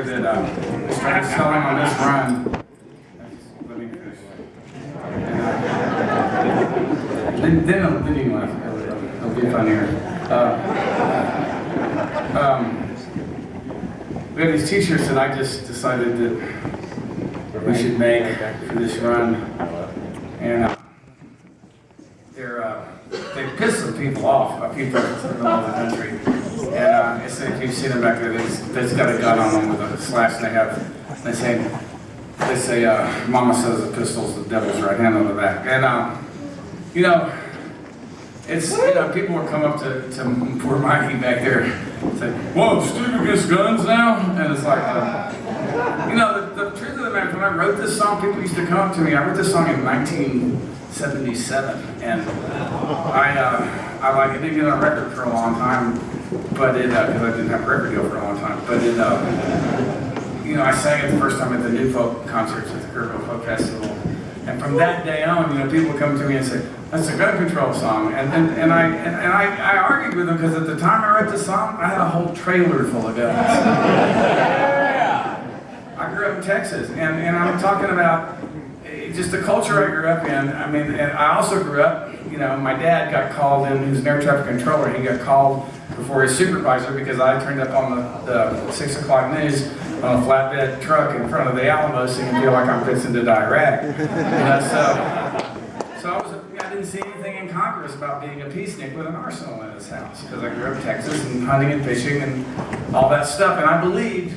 that I started selling on this run. Let me finish. And then you want to, it'll be funnier. We have these t-shirts that I just decided that we should make for this run. And they piss some people off, a few people in the middle of the country. And if you've seen them back there, they've got a gun on them with a slash, and they say, Mama says the pistol's the devil's right hand on the back. And, people will come up to poor Mikey back there and say, whoa, Steve against guns now? And it's like, the truth of the matter, when I wrote this song, people used to come up to me. I wrote this song in 1977, and I didn't get on record for a long time, but because I didn't have a record deal for a long time, but I sang it the first time at the New Folk concerts at the Kerrville Folk Festival, and from that day on, people would come to me and say, that's a gun control song, and I argued with them because at the time I wrote this song, I had a whole trailer full of guns. I grew up in Texas, and I'm talking about just the culture I grew up in. I mean, and I also grew up, my dad got called in, he was an air traffic controller, he got called before his supervisor because I turned up on the 6 o'clock news on a flatbed truck in front of the Alamo singing Feel Like I'm Fixing to Die Iraq. So I didn't see anything incongruous about being a peacenik with an arsenal in his house because I grew up in Texas and hunting and fishing and all that stuff, and I believed,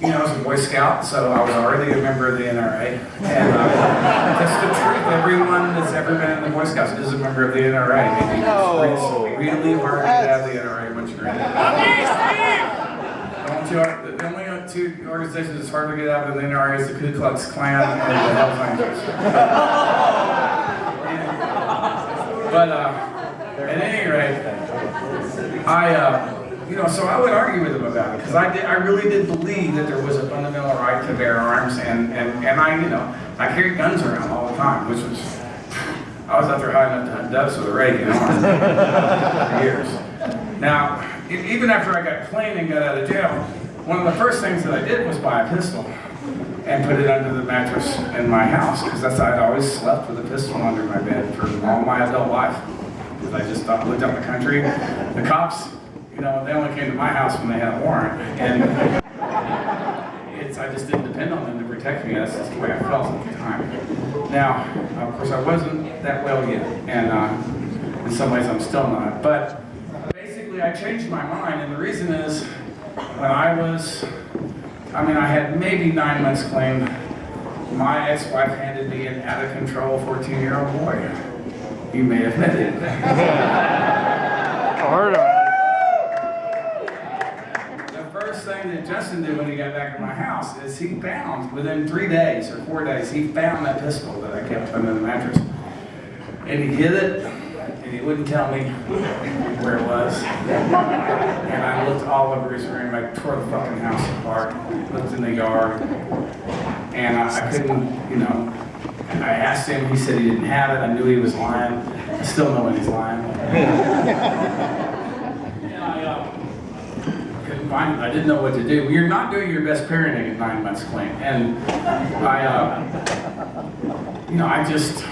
I was a Boy Scout, so I was already a member of the NRA. And that's the truth. Everyone that's ever been in the Boy Scouts is a member of the NRA. It's really hard to get out of the NRA once you're in it. The only two organizations that's hard to get out of the NRA is the Ku Klux Klan and the Hells Angels. But at any rate, so I would argue with them about it because I really did believe that there was a fundamental right to bear arms, and I carried guns around all the time, which was I was out there hiding up to hunt doves with a radio for years. Now, even after I got clean and got out of jail, one of the first things that I did was buy a pistol and put it under the mattress in my house because I'd always slept with a pistol under my bed for all my adult life because I just lived out in the country. The cops, they only came to my house when they had a warrant, and I just didn't depend on them to protect me. That's just the way I felt at the time. Now, of course, I wasn't that well yet, and in some ways I'm still not. But basically, I changed my mind, and the reason is when I had maybe 9 months clean, my ex-wife handed me an out-of-control 14-year-old boy. You may have met him. Thing that Justin did when he got back to my house is he found, within 3 days or 4 days, he found that pistol that I kept under the mattress. And he hid it, and he wouldn't tell me where it was. And I looked all over his room, I tore the fucking house apart, looked in the yard, and I couldn't, I asked him, he said he didn't have it, I knew he was lying. I still know when he's lying. I didn't know what to do. You're not doing your best parenting at 9 months clean, and I just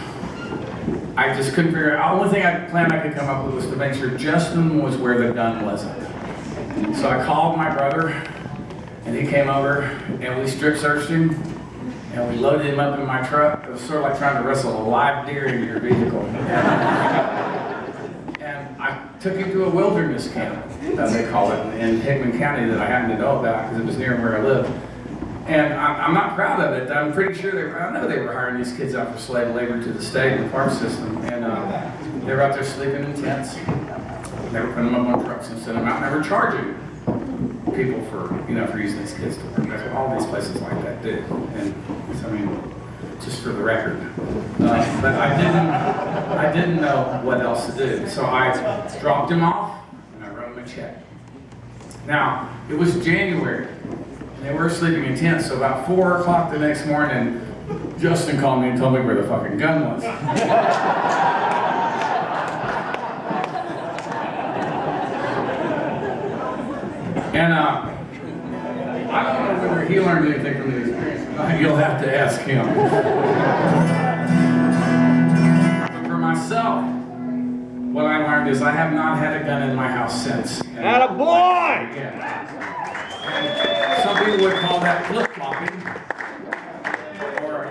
couldn't figure out. The only thing I could come up with was to make sure Justin was where the gun wasn't. So I called my brother, and he came over, and we strip searched him, and we loaded him up in my truck. It was sort of like trying to wrestle a live deer into your vehicle. I took him to a wilderness camp, as they call it, in Hickman County that I happened to know about because it was near where I live. And I'm not proud of it. I'm pretty sure I know they were hiring these kids out for slave labor to the state and the park system. And they were out there sleeping in tents. They were putting them up on trucks and sending them out. And they were charging people for using these kids to work. That's what all these places like that do. And just for the record. But I didn't know what else to do. So I dropped him off and I wrote him a check. Now, it was January and they were sleeping in tents, so about 4 o'clock the next morning, Justin called me and told me where the fucking gun was. And I don't know whether he learned anything from the experience. You'll have to ask him. For myself, what I learned is I have not had a gun in my house since. Attaboy! Yeah. Some people would call that flip-flopping or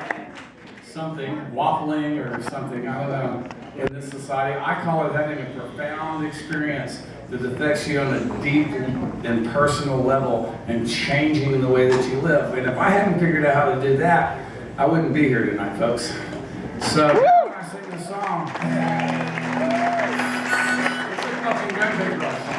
something, waffling or something, I don't know, in this society. I call it having a profound experience that affects you on a deep and personal level and changing the way that you live. And if I hadn't figured out how to do that, I wouldn't be here tonight, folks. So, when I sing the song, it's a fucking grandpa's rock song.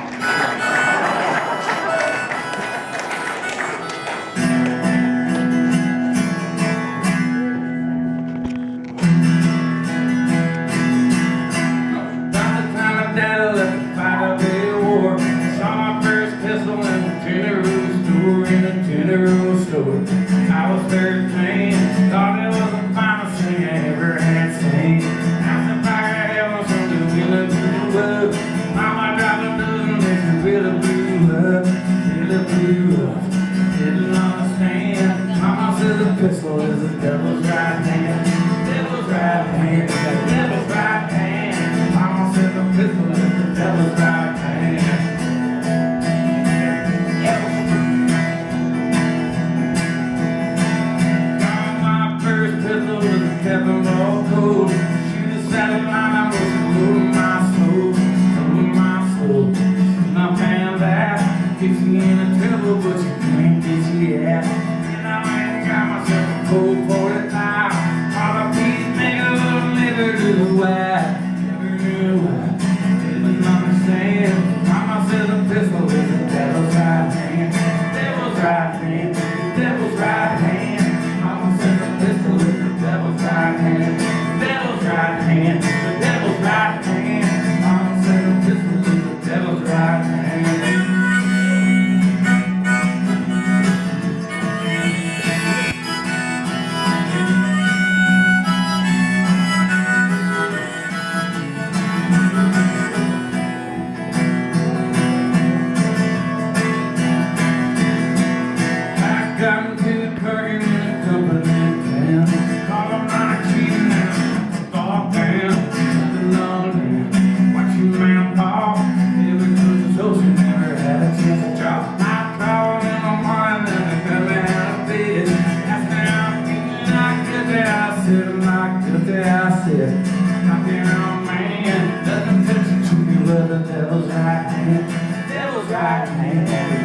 I was 13, thought it was the finest thing I ever had seen. Now the fire hell was from the wheel of blue up. Mama dropped a dozen and the wheel of blue up. Wheel of blue up. Didn't understand. Mama said the pistol is the devil's right hand. Devil's right hand. The devil's right hand. Mama said the pistol is the devil's right hand. Kevin Ball cold. Shoot a satellite, I was loading my soul, loading my soul. And I found that gets you into trouble, but you can't get you out. And I went and got myself a cold 45. All the peace make a little nigga to the wide. Never knew why, didn't understand. Mama said the pistol is the devil's right hand. Devil's right hand, devil's right hand. Mama said the pistol is the devil's right hand, devil's right hand, the devil's right hand. Mama said the pistol is the devil's right hand. I got into the curtain in a company in town. Call 'em not cheating now. Fall down, nothing on down. Watch your man fall. Never took the social, never had a chance to drop. I called in the morning and they cut me out of bed. Asked me how I'm feeling, not guilty. I said I'm not guilty. I said, knocking on man, nothing touch you to me but the devil's right hand. Devil's right hand.